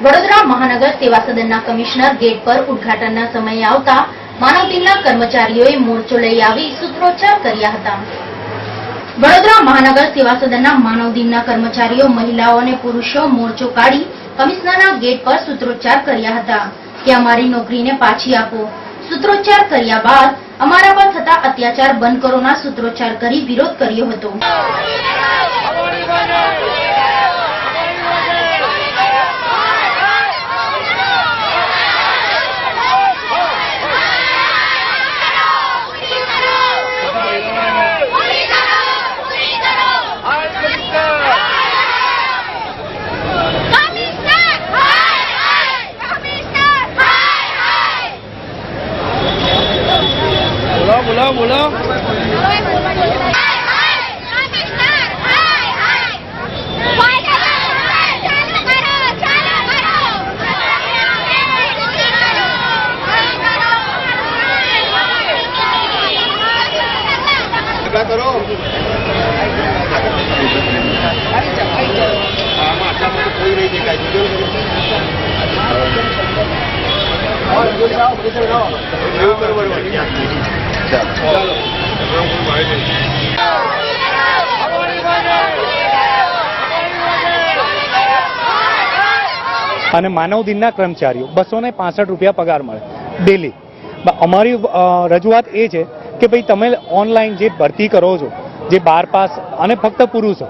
વડોદરા મહાનગર સેવા સદનના commissioner gate પર ઉદ્ઘાટનના સમયે આવતા માનવ દિનના કર્મચારીઓએ મોરચો લઈ આવી સૂત્રોચ્ચાર કર્યા હતા। વડોદરા મહાનગર સેવા સદનના માનવ દિનના કર્મચારીઓ મહિલાઓ અને પુરુષો મોરચો કાઢી કમિશનરના ગેટ પર સૂત્રોચ્ચાર કર્યા હતા કે અમારી નોકરીને પાછી આપો। સૂત્રોચ્ચાર કર્યા બાદ અમારા પર થતા અત્યાચાર બંધ કરોના સૂત્રોચ્ચાર કરી વિરોધ કર્યો હતો। बोलो करो कोई नहीं देखा અને માનવ દિનના કર્મચારીઓ 265 રૂપિયા પગાર મળે ડેલી। અમારી રજૂઆત એ છે કે ભાઈ તમે ઓનલાઈન જે ભરતી કરો છો જે 12 પાસ અને ફક્ત પુરુષો,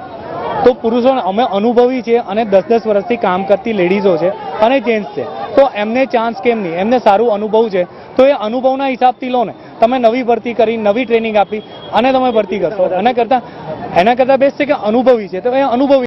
તો પુરુષોને અમે અનુભવી છે અને 10-10 વર્ષથી કામ કરતી લેડીઝો છે અને જેન્ટ્સ છે, તો એમને ચાન્સ કેમ નહીં? એમને સારું અનુભવ છે તો એ અનુભવના હિસાબથી લો ને। તમે નવી ભરતી કરી, નવી ટ્રેનિંગ આપી અને તમે ભરતી કરશો, એના કરતાં બેસ્ટ છે કે અનુભવી છે તો એ અનુભવી